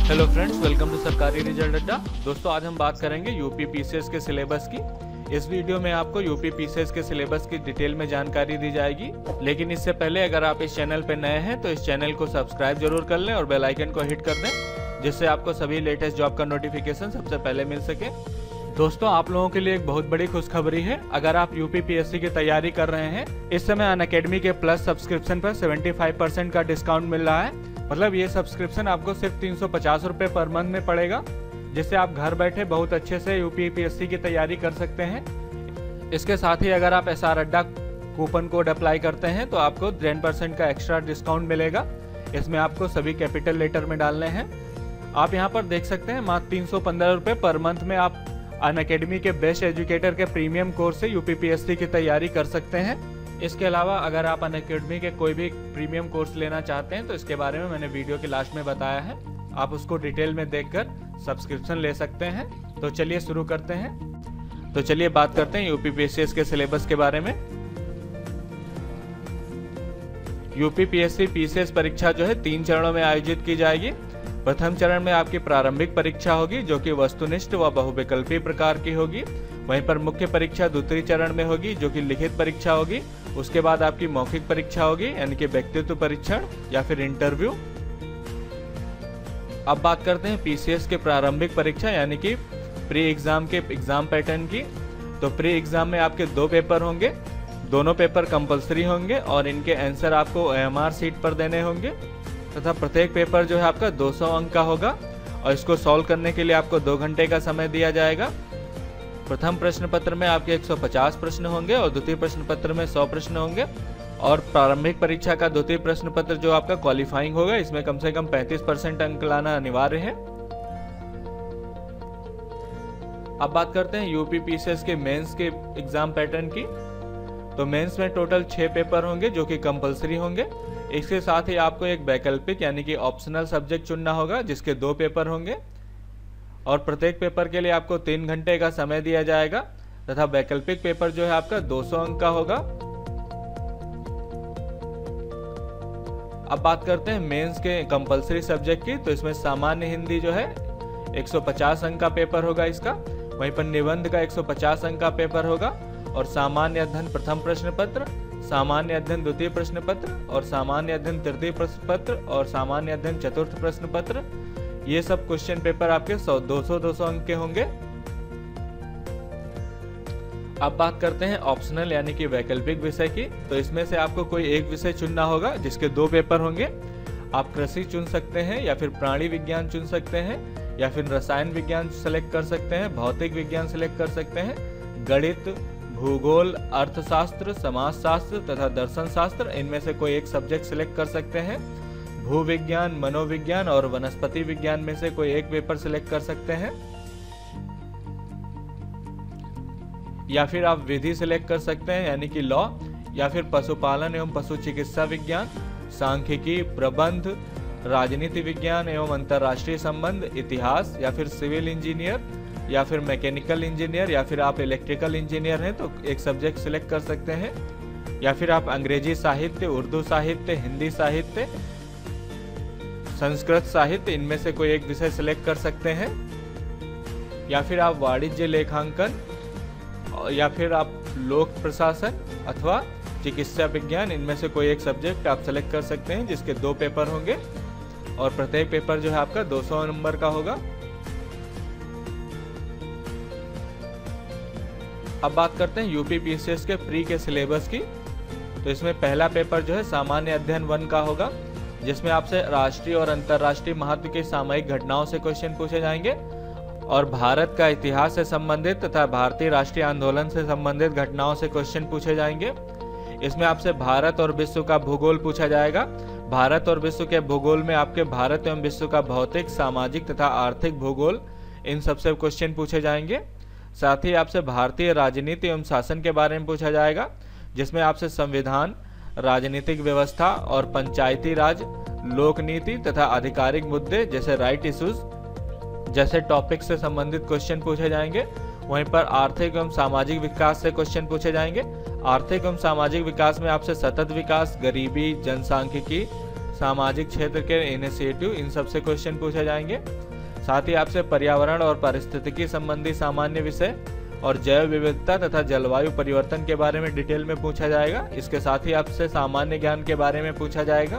Hello friends, welcome to सरकारी result अड्डा। दोस्तों, आज हम बात करेंगे यूपी पीसीएस के सिलेबस की। इस वीडियो में आपको यूपी पीसीएस के सिलेबस की डिटेल में जानकारी दी जाएगी। लेकिन इससे पहले अगर आप इस चैनल पर नए हैं तो इस चैनल को सब्सक्राइब जरूर कर लें और बेल आइकन को हिट कर दें, जिससे आपको सभी लेटेस्ट जॉब का नोटिफिकेशन सबसे पहले मिल सके। दोस्तों, आप लोगों के लिए एक बहुत बड़ी खुशखबरी है। अगर आप यूपी पीएससी की तैयारी कर रहे हैं, इस समय अनअकैडमी के प्लस सब्सक्रिप्शन पर 75% का डिस्काउंट मिल रहा है। मतलब ये सब्सक्रिप्शन आपको सिर्फ 350 रुपये पर मंथ में पड़ेगा, जिससे आप घर बैठे बहुत अच्छे से यूपी पीएससी की तैयारी कर सकते हैं। इसके साथ ही अगर आप SR अड्डा कूपन कोड अप्लाई करते हैं तो आपको 10% का एक्स्ट्रा डिस्काउंट मिलेगा। इसमें आपको सभी कैपिटल लेटर में डालने हैं। आप यहाँ पर देख सकते हैं, मात्र 315 रुपये पर मंथ में आप अनअकैडमी के बेस्ट एजुकेटर के प्रीमियम कोर्स से यूपी पीएससी की तैयारी कर सकते हैं। इसके अलावा अगर आप अनअकैडमी के कोई भी प्रीमियम कोर्स लेना चाहते हैं तो इसके बारे में मैंने वीडियो के लास्ट में बताया है। आप उसको डिटेल में देखकर सब्सक्रिप्शन ले सकते हैं। तो चलिए शुरू करते हैं। तो चलिए बात करते हैं यूपी पीएससी के सिलेबस के बारे में। यूपी पीएससी पीसीएस परीक्षा जो है 3 चरणों में आयोजित की जाएगी। प्रथम चरण में आपकी प्रारंभिक परीक्षा होगी, जो कि वस्तुनिष्ठ व बहुविकल्पी प्रकार की होगी। वहीं पर मुख्य परीक्षा द्वितीय चरण में होगी, जो कि लिखित परीक्षा होगी। उसके बाद आपकी मौखिक परीक्षा होगी, यानी कि व्यक्तित्व परीक्षण या फिर इंटरव्यू। अब बात करते हैं पीसीएस के प्रारंभिक परीक्षा यानी कि प्री एग्जाम के एग्जाम पैटर्न की। तो प्री एग्जाम में आपके 2 पेपर होंगे। दोनों पेपर कंपलसरी होंगे और इनके आंसर आपको OMR सीट पर देने होंगे तथा प्रत्येक पेपर जो है आपका 200 अंक का होगा और इसको सॉल्व करने के लिए आपको 2 घंटे का समय दिया जाएगा। प्रथम प्रश्न पत्र में आपके 150 प्रश्न होंगे और द्वितीय प्रश्न पत्र में 100 प्रश्न होंगे। और प्रारंभिक परीक्षा का द्वितीय प्रश्न पत्र जो आपका क्वालिफाइंग होगा, इसमें कम से कम 35% अंक लाना अनिवार्य है। अब बात करते हैं यूपी पीसीएस के मेंस के एग्जाम पैटर्न की। तो मेंस में टोटल 6 पेपर होंगे, जो कि कंपलसरी होंगे। इसके साथ ही आपको एक वैकल्पिक यानी कि ऑप्शनल सब्जेक्ट चुनना होगा, जिसके 2 पेपर होंगे और प्रत्येक पेपर के लिए आपको 3 घंटे का समय दिया जाएगा तथा वैकल्पिक पेपर जो है आपका 200 अंक का होगा। अब बात करते हैं मेंस के कंपलसरी सब्जेक्ट की। तो इसमें सामान्य हिंदी जो है 150 अंक का पेपर होगा इसका। वहीं पर निबंध का 150 अंक का पेपर होगा और सामान्य अध्ययन प्रथम प्रश्न पत्र, सामान्य अध्ययन द्वितीय प्रश्न पत्र और सामान्य अध्ययन तृतीय प्रश्न पत्र और सामान्य अध्ययन चतुर्थ प्रश्न पत्र, ये सब क्वेश्चन पेपर आपके 200 अंक के होंगे। अब बात करते हैं ऑप्शनल यानी कि वैकल्पिक विषय की। तो इसमें से आपको कोई एक विषय चुनना होगा, जिसके 2 पेपर होंगे। आप कृषि चुन सकते हैं या फिर प्राणी विज्ञान चुन सकते हैं या फिर रसायन विज्ञान सेलेक्ट कर सकते हैं, भौतिक विज्ञान सेलेक्ट कर सकते हैं, गणित, भूगोल, अर्थशास्त्र, समाजशास्त्र तथा दर्शन शास्त्र, इनमें से कोई एक सब्जेक्ट सिलेक्ट कर सकते हैं। भूविज्ञान, मनोविज्ञान और वनस्पति विज्ञान में से कोई एक पेपर सिलेक्ट कर सकते हैं। या फिर आप विधि सिलेक्ट कर सकते हैं यानी कि लॉ, या फिर पशुपालन एवं पशु चिकित्सा विज्ञान, सांख्यिकी, प्रबंध, राजनीति विज्ञान एवं अंतर्राष्ट्रीय संबंध, इतिहास, या फिर सिविल इंजीनियर या फिर मैकेनिकल इंजीनियर, या फिर आप इलेक्ट्रिकल इंजीनियर हैं तो एक सब्जेक्ट सिलेक्ट कर सकते हैं। या फिर आप अंग्रेजी साहित्य, उर्दू साहित्य, हिंदी साहित्य, संस्कृत साहित्य, इनमें से कोई एक विषय सिलेक्ट कर सकते हैं। या फिर आप वाणिज्य लेखांकन, या फिर आप लोक प्रशासन अथवा चिकित्सा विज्ञान, इनमें से कोई एक सब्जेक्ट आप सेलेक्ट कर सकते हैं, जिसके 2 पेपर होंगे और प्रत्येक पेपर जो है आपका 200 नंबर का होगा। अब बात करते हैं यूपी पीसीएस के प्री के सिलेबस की। तो इसमें पहला पेपर जो है सामान्य अध्ययन 1 का होगा, जिसमें आपसे राष्ट्रीय और अंतर्राष्ट्रीय महत्व की सामयिक घटनाओं से क्वेश्चन पूछे जाएंगे और भारत का इतिहास से संबंधित तथा भारतीय राष्ट्रीय आंदोलन से संबंधित घटनाओं से क्वेश्चन पूछे जाएंगे। इसमें आपसे भारत और विश्व का भूगोल पूछा जाएगा। भारत और विश्व के भूगोल में आपके भारत एवं विश्व का भौतिक, सामाजिक तथा आर्थिक भूगोल, इन सबसे क्वेश्चन पूछे जाएंगे। साथ ही आपसे भारतीय राजनीति एवं शासन के बारे में पूछा जाएगा, जिसमें आपसे संविधान, राजनीतिक व्यवस्था और पंचायती राज, लोक नीति तथा आधिकारिक मुद्दे जैसे राइट इश्यूज जैसे टॉपिक से संबंधित क्वेश्चन पूछे जाएंगे। वहीं पर आर्थिक एवं सामाजिक विकास से क्वेश्चन पूछे जाएंगे। आर्थिक एवं सामाजिक विकास में आपसे सतत विकास, गरीबी, जनसांख्यिकी, सामाजिक क्षेत्र के इनिशिएटिव, इन सब से क्वेश्चन पूछे जाएंगे। साथ ही आपसे पर्यावरण और पारिस्थितिकी संबंधी सामान्य विषय और जैव विविधता तथा जलवायु परिवर्तन के बारे में डिटेल में पूछा जाएगा। इसके साथ ही आपसे सामान्य ज्ञान के बारे में पूछा जाएगा।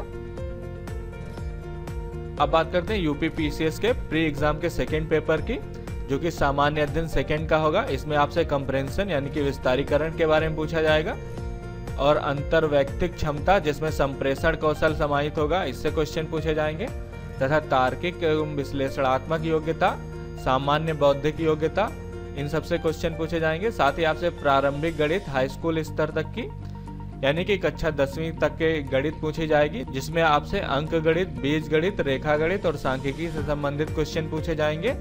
अब बात करते हैं यूपी पीसीएस के प्री एग्जाम के सेकेंड पेपर की, जो कि सामान्य अध्ययन सेकेंड का होगा। इसमें आपसे कंप्रेंशन यानी कि विस्तारीकरण के बारे में पूछा जाएगा और अंतर्वैयक्तिक क्षमता, जिसमें संप्रेषण कौशल समाहित होगा, इससे क्वेश्चन पूछे जाएंगे। तथा तार्किक एवं विश्लेषणात्मक योग्यता, सामान्य बौद्धिक योग्यता, इन सबसे क्वेश्चन पूछे जाएंगे। साथ ही आपसे प्रारंभिक गणित हाई स्कूल स्तर तक की यानी कि कक्षा 10वीं तक के गणित पूछी जाएगी, जिसमें आपसे अंक गणित, बीज गणित, रेखा गणित और सांख्यिकी से संबंधित क्वेश्चन पूछे जाएंगे।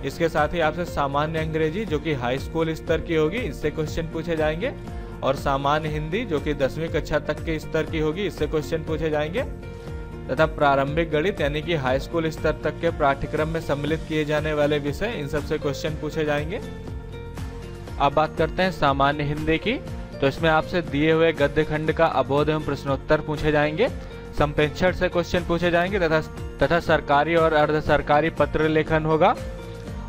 इसके साथ ही आपसे सामान्य अंग्रेजी, जो कि हाई स्कूल स्तर की होगी, इससे क्वेश्चन पूछे जाएंगे। और सामान्य हिंदी, जो कि 10वीं कक्षा तक के स्तर की होगी, इससे क्वेश्चन पूछे जाएंगे। तथा प्रारंभिक गणित यानी कि हाई स्कूल स्तर तक के पाठ्यक्रम में सम्मिलित किए जाने वाले विषय, इन सबसे क्वेश्चन पूछे जाएंगे। अब बात करते हैं सामान्य हिंदी की, तो इसमें आपसे दिए हुए गद्य खंड का अबोध एवं प्रश्नोत्तर पूछे जाएंगे। संप्रेषण से क्वेश्चन पूछे जाएंगे तथा सरकारी और अर्ध सरकारी पत्र लेखन होगा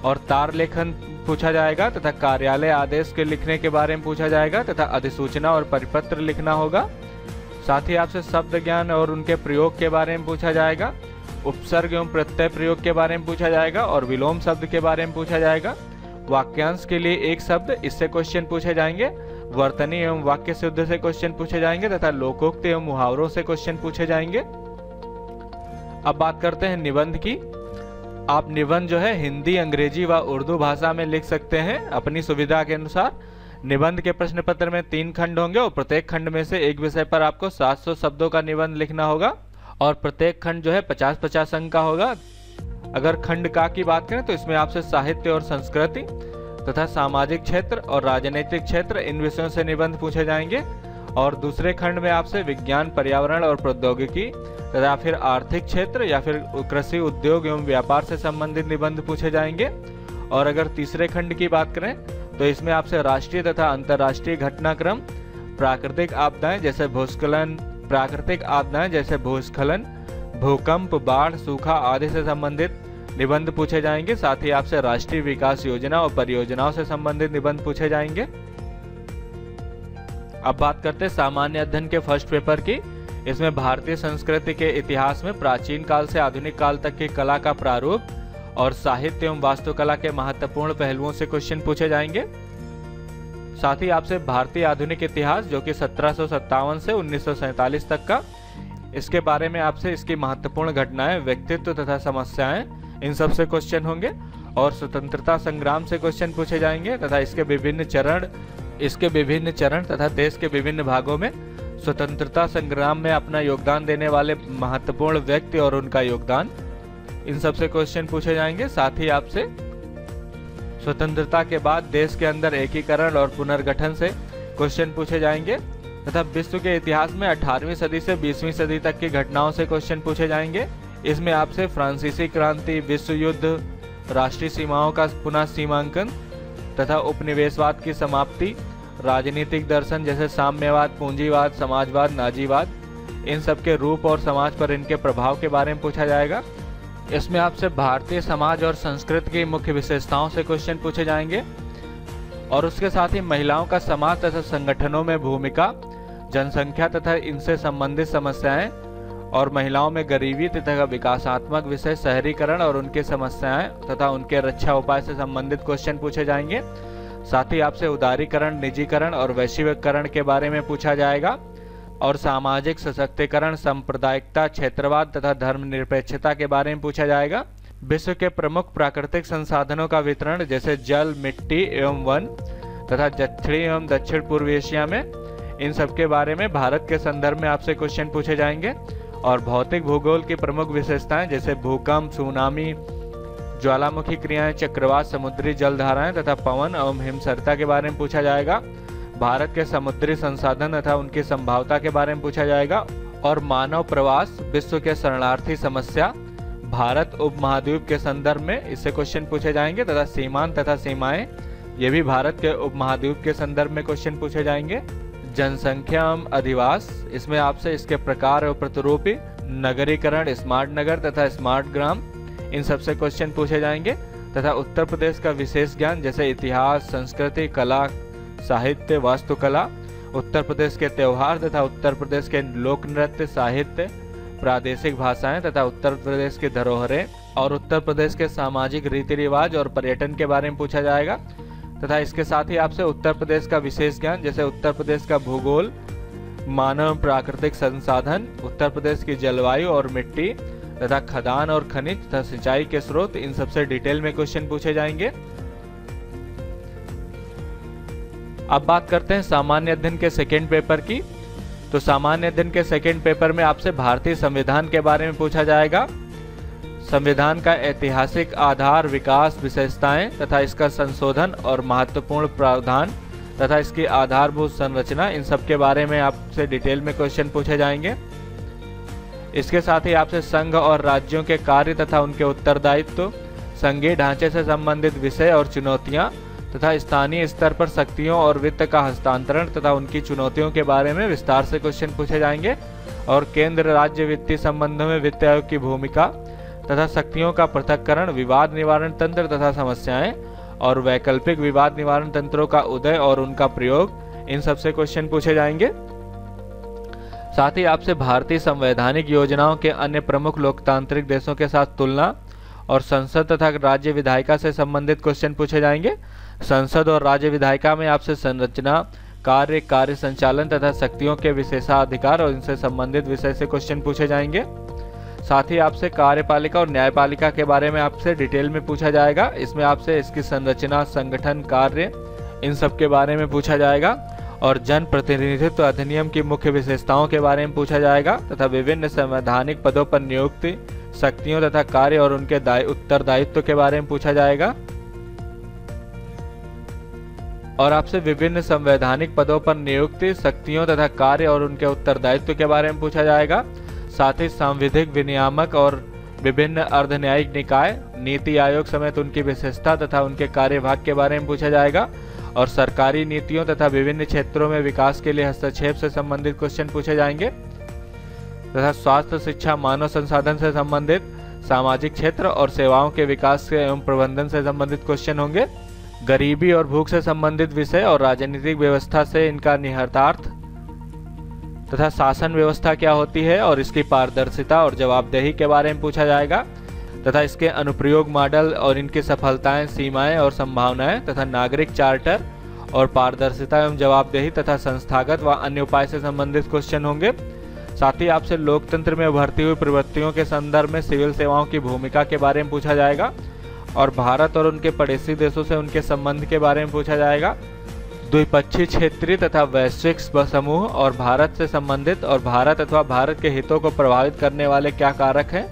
और तार लेखन पूछा जाएगा तथा कार्यालय आदेश के लिखने के बारे में पूछा जाएगा तथा अधिसूचना और परिपत्र लिखना होगा। साथ ही आपसे शब्द ज्ञान और उनके प्रयोग के बारे में पूछा जाएगा। उपसर्ग एवं प्रत्यय प्रयोग के बारे में पूछा जाएगा और विलोम शब्द के बारे में पूछा जाएगा। वाक्यांश के लिए एक शब्द, इससे क्वेश्चन पूछे जाएंगे। वर्तनी एवं वाक्य शुद्ध से क्वेश्चन पूछे जाएंगे तथा लोकोक्त एवं मुहावरों से क्वेश्चन पूछे जाएंगे। अब बात करते हैं निबंध की। आप निबंध जो है हिंदी, अंग्रेजी व उर्दू भाषा में लिख सकते हैं अपनी सुविधा के अनुसार। निबंध के प्रश्न पत्र में 3 खंड होंगे और प्रत्येक खंड में से एक विषय पर आपको 700 शब्दों का निबंध लिखना होगा और प्रत्येक खंड जो है 50-50 अंक का होगा। अगर खंड का की बात करें तो इसमें आपसे साहित्य और संस्कृति तथा सामाजिक क्षेत्र और राजनीतिक क्षेत्र, इन विषयों से निबंध पूछे जाएंगे। और दूसरे खंड में आपसे विज्ञान, पर्यावरण और प्रौद्योगिकी तथा फिर आर्थिक क्षेत्र या फिर कृषि, उद्योग एवं व्यापार से संबंधित निबंध पूछे जाएंगे। और अगर तीसरे खंड की बात करें तो इसमें आपसे राष्ट्रीय तथा अंतर्राष्ट्रीय घटनाक्रम, प्राकृतिक आपदाएं जैसे भूस्खलन, भूकंप, बाढ़, सूखा आदि से संबंधित निबंध पूछे जाएंगे। साथ ही आपसे राष्ट्रीय विकास योजना और परियोजनाओं से संबंधित निबंध पूछे जाएंगे। अब बात करते हैं सामान्य अध्ययन के फर्स्ट पेपर की। इसमें भारतीय संस्कृति के इतिहास में प्राचीन काल से आधुनिक काल तक की कला का प्रारूप और साहित्य एवं वास्तुकला के महत्वपूर्ण पहलुओं से क्वेश्चन पूछे जाएंगे। साथ ही आपसे भारतीय आधुनिक इतिहास, जो कि 1757 से 1947 तक का, इसके बारे में आपसे इसकी महत्वपूर्ण घटनाएं, व्यक्तित्व तथा समस्याएं, इन सब से क्वेश्चन होंगे। और स्वतंत्रता संग्राम से क्वेश्चन पूछे जाएंगे तथा इसके विभिन्न चरण तथा देश के विभिन्न भागों में स्वतंत्रता संग्राम में अपना योगदान देने वाले महत्वपूर्ण व्यक्ति और उनका योगदान, इन सब से क्वेश्चन पूछे जाएंगे। साथ ही आपसे स्वतंत्रता के बाद देश के अंदर एकीकरण और पुनर्गठन से क्वेश्चन पूछे जाएंगे तथा विश्व के इतिहास में 18वीं सदी से 20वीं सदी तक की घटनाओं से क्वेश्चन पूछे जाएंगे। इसमें आपसे फ्रांसीसी क्रांति, विश्व युद्ध, राष्ट्रीय सीमाओं का पुनः सीमांकन तथा उपनिवेशवाद की समाप्ति, राजनीतिक दर्शन जैसे साम्यवाद, पूंजीवाद, समाजवाद, नाजीवाद, इन सब के रूप और समाज पर इनके प्रभाव के बारे में पूछा जाएगा। इसमें आपसे भारतीय समाज और संस्कृति की मुख्य विशेषताओं से क्वेश्चन पूछे जाएंगे और उसके साथ ही महिलाओं का समाज तथा संगठनों में भूमिका, जनसंख्या तथा इनसे संबंधित समस्याएं और महिलाओं में गरीबी तथा विकासात्मक विषय, शहरीकरण और उनकी समस्याएं तथा उनके रक्षा उपाय से संबंधित क्वेश्चन पूछे जाएंगे। साथ ही आपसे उदारीकरण, निजीकरण और वैश्वीकरण के बारे में पूछा जाएगा और सामाजिक सशक्तिकरण, सांप्रदायिकता, क्षेत्रवाद तथा धर्मनिरपेक्षता के बारे में पूछा जाएगा। विश्व के प्रमुख प्राकृतिक संसाधनों का वितरण जैसे जल, मिट्टी एवं वन तथा दक्षिणी एवं दक्षिण पूर्व एशिया में, इन सब के बारे में भारत के संदर्भ में आपसे क्वेश्चन पूछे जाएंगे। और भौतिक भूगोल की प्रमुख विशेषताएं जैसे भूकंप, सुनामी, ज्वालामुखी क्रियाएं, चक्रवात, समुद्री जलधाराएं तथा पवन एवं हिमसरिता के बारे में पूछा जाएगा। भारत के समुद्री संसाधन तथा उनकी संभाव्यता के बारे में पूछा जाएगा। और मानव प्रवास, विश्व के शरणार्थी समस्या, भारत उपमहाद्वीप के संदर्भ में इससे क्वेश्चन पूछे जाएंगे तथा सीमांत तथा सीमाएं, ये भी भारत के उपमहाद्वीप के संदर्भ में क्वेश्चन पूछे जाएंगे। जनसंख्या एवं अधिवास, इसमें आपसे इसके प्रकार और प्रतिरूपी, नगरीकरण, स्मार्ट नगर तथा स्मार्ट ग्राम, इन सबसे क्वेश्चन पूछे जाएंगे। तथा उत्तर प्रदेश का विशेष ज्ञान जैसे इतिहास, संस्कृति, कला, साहित्य, वास्तुकला, उत्तर प्रदेश के त्योहार तथा उत्तर प्रदेश के लोक नृत्य, साहित्य, प्रादेशिक भाषाएं तथा उत्तर प्रदेश की धरोहरें और उत्तर प्रदेश के सामाजिक रीति रिवाज और पर्यटन के बारे में पूछा जाएगा। तथा इसके साथ ही आपसे उत्तर प्रदेश का विशेष ज्ञान जैसे उत्तर प्रदेश का भूगोल, मानव प्राकृतिक संसाधन, उत्तर प्रदेश की जलवायु और मिट्टी तथा खदान और खनिज तथा सिंचाई के स्रोत, इन सबसे डिटेल में क्वेश्चन पूछे जाएंगे। अब बात करते हैं सामान्य अध्ययन के सेकेंड पेपर की। तो सामान्य अध्ययन के सेकेंड पेपर में आपसे भारतीय संविधान के बारे में पूछा जाएगा। संविधान का ऐतिहासिक आधार, विकास, विशेषताएं तथा इसका संशोधन और महत्वपूर्ण प्रावधान तथा इसकी आधारभूत संरचना, इन सब के बारे में आपसे डिटेल में क्वेश्चन पूछे जाएंगे। इसके साथ ही आपसे संघ और राज्यों के कार्य तथा उनके उत्तरदायित्व, संघीय ढांचे से संबंधित विषय और चुनौतियां तथा स्थानीय स्तर पर शक्तियों और वित्त का हस्तांतरण तथा उनकी चुनौतियों के बारे में विस्तार से क्वेश्चन पूछे जाएंगे। और केंद्र राज्य वित्तीय संबंधों में वित्त आयोग की भूमिका तथा शक्तियों का पृथक्करण, विवाद निवारण तंत्र तथा समस्याएं और वैकल्पिक विवाद निवारण तंत्रों का उदय और उनका प्रयोग, इन सबसे क्वेश्चन पूछे जाएंगे। साथ ही आपसे भारतीय संवैधानिक योजनाओं के अन्य प्रमुख लोकतांत्रिक देशों के साथ तुलना और संसद तथा राज्य विधायिका से संबंधित क्वेश्चन पूछे जाएंगे। संसद और राज्य विधायिका में आपसे संरचना, कार्य, कार्य संचालन तथा शक्तियों के विशेषाधिकार और इनसे संबंधित विषय से क्वेश्चन पूछे जाएंगे। साथ ही आपसे कार्यपालिका और न्यायपालिका के बारे में आपसे डिटेल में पूछा जाएगा। इसमें आपसे इसकी संरचना, संगठन, कार्य, इन सब के बारे में पूछा जाएगा। और जन प्रतिनिधित्व अधिनियम की मुख्य विशेषताओं के बारे में पूछा जाएगा तथा विभिन्न संवैधानिक पदों पर नियुक्ति, शक्तियों तथा कार्य और उनके उत्तरदायित्व के बारे में पूछा जाएगा। और आपसे विभिन्न संवैधानिक पदों पर नियुक्ति, शक्तियों तथा कार्य और उनके उत्तरदायित्व के बारे में पूछा जाएगा। साथ ही सांविधिक विनियामक और विभिन्न अर्धन्यायिक निकाय, नीति आयोग समेत उनकी विशेषता तथा उनके कार्यभाग के बारे में पूछा जाएगा। और सरकारी नीतियों तथा विभिन्न क्षेत्रों में विकास के लिए हस्तक्षेप से संबंधित क्वेश्चन पूछे जाएंगे। तथा स्वास्थ्य, शिक्षा, मानव संसाधन से संबंधित, सामाजिक क्षेत्र और सेवाओं के विकास एवं प्रबंधन से संबंधित क्वेश्चन होंगे। गरीबी और भूख से संबंधित विषय और राजनीतिक व्यवस्था से इनका निहितार्थ तथा शासन व्यवस्था क्या होती है और इसकी पारदर्शिता और जवाबदेही के बारे में पूछा जाएगा। तथा इसके अनुप्रयोग मॉडल और इनकी सफलताएं, सीमाएं और संभावनाएं तथा नागरिक चार्टर और पारदर्शिता एवं जवाबदेही तथा संस्थागत व अन्य उपाय से संबंधित क्वेश्चन होंगे। साथ ही आपसे लोकतंत्र में उभरती हुई प्रवृत्तियों के संदर्भ में सिविल सेवाओं की भूमिका के बारे में पूछा जाएगा। और भारत और उनके पड़ोसी देशों से उनके संबंध के बारे में पूछा जाएगा। द्विपक्षीय, क्षेत्रीय तथा वैश्विक समूह और भारत से संबंधित और भारत अथवा भारत के हितों को प्रभावित करने वाले क्या कारक हैं,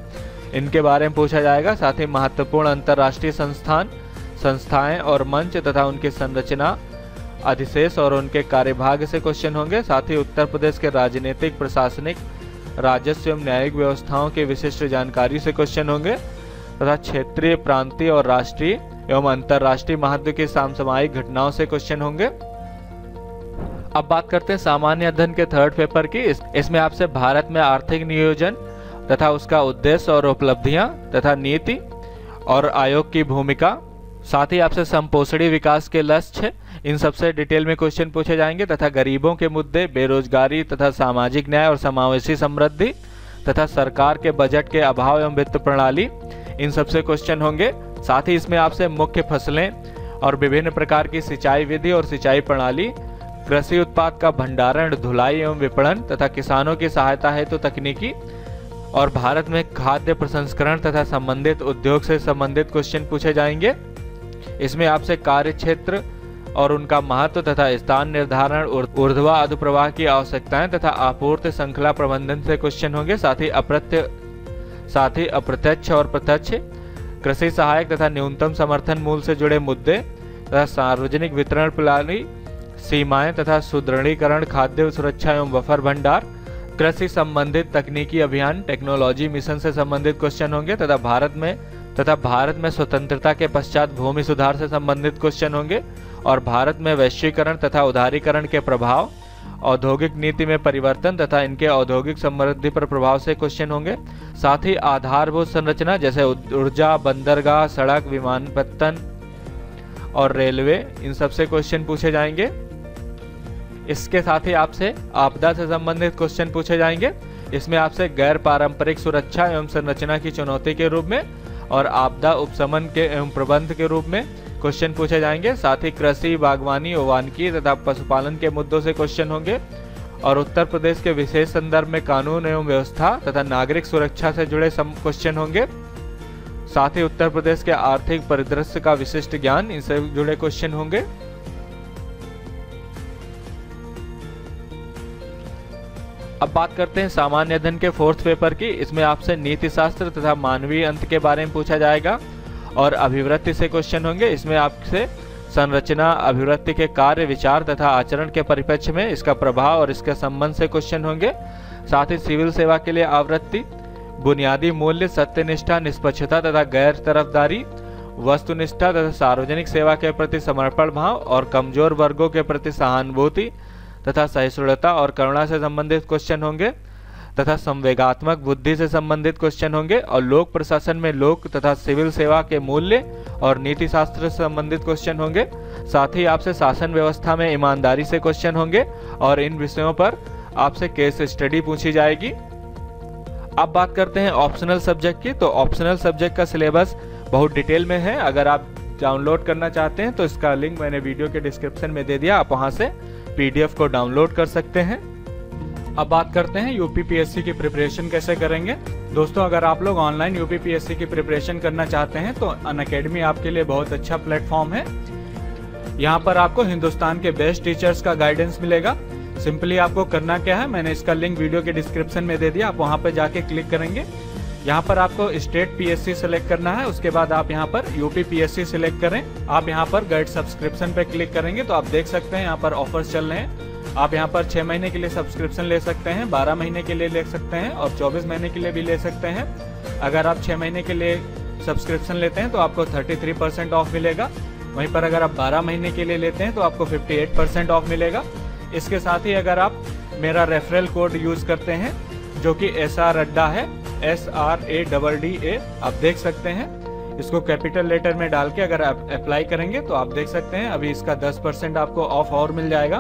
इनके बारे में पूछा जाएगा। साथ ही महत्वपूर्ण अंतर्राष्ट्रीय संस्थान, संस्थाएं और मंच तथा उनकी संरचना, अधिशेष और उनके कार्यभाग से क्वेश्चन होंगे। साथ ही उत्तर प्रदेश के राजनीतिक, प्रशासनिक, राजस्व एवं न्यायिक व्यवस्थाओं की विशिष्ट जानकारी से क्वेश्चन होंगे। तथा क्षेत्रीय, प्रांतीय और राष्ट्रीय एवं अंतर्राष्ट्रीय महत्व की समसामयिक घटनाओं से क्वेश्चन होंगे। अब बात करते हैं सामान्य अध्ययन के थर्ड पेपर की। इसमें आपसे भारत में आर्थिक नियोजन तथा उसका उद्देश्य और उपलब्धियां तथा नीति और आयोग की भूमिका, साथ ही आपसे संपोषणी विकास के लक्ष्य, इन सबसे डिटेल में क्वेश्चन पूछे जाएंगे। तथा गरीबों के मुद्दे, बेरोजगारी तथा सामाजिक न्याय और समावेशी समृद्धि तथा सरकार के बजट के अभाव एवं वित्त प्रणाली, इन सबसे क्वेश्चन होंगे। साथ ही इसमें आपसे मुख्य फसलें और विभिन्न प्रकार की सिंचाई विधि और सिंचाई प्रणाली, कृषि उत्पाद का भंडारण, धुलाई एवं विपणन तथा किसानों की सहायता हेतु तकनीकी और भारत में खाद्य प्रसंस्करण तथा संबंधित उद्योग से संबंधित क्वेश्चन पूछे जाएंगे। इसमें आपसे कार्य क्षेत्र और उनका महत्व तथा स्थान निर्धारण, ऊर्ध्वा अधोप्रवाह की आवश्यकताएं तथा आपूर्ति श्रृंखला प्रबंधन से क्वेश्चन होंगे। साथ ही अप्रत्यक्ष और प्रत्यक्ष कृषि सहायक तथा न्यूनतम समर्थन मूल्य से जुड़े मुद्दे तथा सार्वजनिक वितरण प्रणाली, सीमाएं तथा सुदृढ़ीकरण, खाद्य सुरक्षा एवं बफर भंडार, कृषि संबंधित तकनीकी अभियान, टेक्नोलॉजी मिशन से संबंधित क्वेश्चन होंगे। तथा भारत में स्वतंत्रता के पश्चात भूमि सुधार से संबंधित क्वेश्चन होंगे। और भारत में वैश्वीकरण तथा उदारीकरण के प्रभाव औद्योगिक नीति में परिवर्तन तथा इनके औद्योगिक समृद्धि पर प्रभाव से क्वेश्चन होंगे। साथ ही आधारभूत संरचना जैसे ऊर्जा, बंदरगाह, सड़क, विमानपत्तन और रेलवे, इन सब से क्वेश्चन पूछे जाएंगे। इसके साथ ही आपसे आपदा से संबंधित क्वेश्चन पूछे जाएंगे। इसमें आपसे गैर पारंपरिक सुरक्षा एवं संरचना की चुनौती के रूप में और आपदा उपशमन के एवं प्रबंध के रूप में क्वेश्चन पूछे जाएंगे। साथ ही कृषि, बागवानी, वानिकी तथा पशुपालन के मुद्दों से क्वेश्चन होंगे और उत्तर प्रदेश के विशेष संदर्भ में कानून एवं व्यवस्था तथा नागरिक सुरक्षा से जुड़े क्वेश्चन होंगे। साथ ही उत्तर प्रदेश के आर्थिक परिदृश्य का विशिष्ट ज्ञान, इनसे जुड़े क्वेश्चन होंगे। अब बात करते हैं सामान्य अध्ययन के 4th पेपर की। इसमें आपसे नीति शास्त्र तथा मानवीय अंत के बारे में पूछा जाएगा और अभिवृत्ति से क्वेश्चन होंगे। इसमें आपसे संरचना, अभिवृत्ति के कार्य, विचार तथा आचरण के परिप्रेक्ष्य में इसका प्रभाव और इसके संबंध से क्वेश्चन होंगे। साथ ही सिविल सेवा के लिए आवृत्ति, बुनियादी मूल्य, सत्यनिष्ठा, निष्पक्षता तथा गैर तरफदारी, वस्तुनिष्ठा तथा सार्वजनिक सेवा के प्रति समर्पण भाव और कमजोर वर्गों के प्रति सहानुभूति तथा सहिष्णुता और करुणा से संबंधित क्वेश्चन होंगे तथा संवेगात्मक बुद्धि से संबंधित क्वेश्चन होंगे। और लोक प्रशासन में लोक तथा सिविल सेवा के मूल्य और नीति शास्त्र से संबंधित क्वेश्चन होंगे। साथ ही आपसे शासन व्यवस्था में ईमानदारी से क्वेश्चन होंगे और इन विषयों पर आपसे केस स्टडी पूछी जाएगी। अब बात करते हैं ऑप्शनल सब्जेक्ट की। तो ऑप्शनल सब्जेक्ट का सिलेबस बहुत डिटेल में है। अगर आप डाउनलोड करना चाहते हैं तो इसका लिंक मैंने वीडियो के डिस्क्रिप्शन में दे दिया, आप वहां से PDF को डाउनलोड कर सकते हैं। अब बात करते हैं UPPSC की प्रिपरेशन कैसे करेंगे। दोस्तों, अगर आप लोग ऑनलाइन UPPSC की प्रिपरेशन करना चाहते हैं तो अनअकैडमी आपके लिए बहुत अच्छा प्लेटफॉर्म है। यहाँ पर आपको हिंदुस्तान के बेस्ट टीचर्स का गाइडेंस मिलेगा। सिंपली आपको करना क्या है, मैंने इसका लिंक वीडियो के डिस्क्रिप्शन में दे दिया, आप वहाँ पर जाके क्लिक करेंगे। यहाँ पर आपको स्टेट PSC सेलेक्ट करना है, उसके बाद आप यहाँ पर UPPSC सेलेक्ट करें। आप यहाँ पर गाइड सब्सक्रिप्शन पे क्लिक करेंगे तो आप देख सकते हैं यहाँ पर ऑफर्स चल रहे हैं। आप यहाँ पर 6 महीने के लिए सब्सक्रिप्शन ले सकते हैं, 12 महीने के लिए ले सकते हैं और 24 महीने के लिए भी ले सकते हैं। अगर आप 6 महीने के लिए सब्सक्रिप्शन लेते हैं तो आपको 33% ऑफ मिलेगा। वहीं पर अगर आप 12 महीने के लिए लेते हैं तो आपको 58% ऑफ मिलेगा। इसके साथ ही अगर आप मेरा रेफरल कोड यूज करते हैं जो कि SR अड्डा है, SRADDA, आप देख सकते हैं। इसको कैपिटल लेटर में डाल के अगर आप अप्लाई करेंगे तो आप देख सकते हैं अभी इसका 10% आपको ऑफ और मिल जाएगा।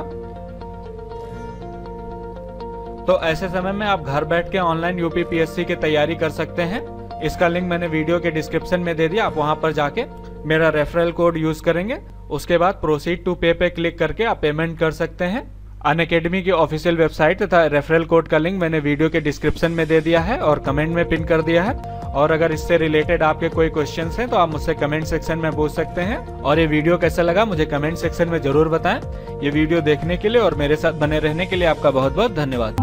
तो ऐसे समय में आप घर बैठ के ऑनलाइन UPPSC की तैयारी कर सकते हैं। इसका लिंक मैंने वीडियो के डिस्क्रिप्शन में दे दिया, आप वहां पर जाके मेरा रेफरल कोड यूज करेंगे। उसके बाद प्रोसीड टू पे पे क्लिक करके आप पेमेंट कर सकते हैं। अनअकैडमी की ऑफिशियल वेबसाइट तथा रेफरल कोड का लिंक मैंने वीडियो के डिस्क्रिप्शन में दे दिया है और कमेंट में पिन कर दिया है। और अगर इससे रिलेटेड आपके कोई क्वेश्चंस हैं तो आप मुझसे कमेंट सेक्शन में पूछ सकते हैं। और ये वीडियो कैसा लगा मुझे कमेंट सेक्शन में जरूर बताएं। ये वीडियो देखने के लिए और मेरे साथ बने रहने के लिए आपका बहुत बहुत धन्यवाद।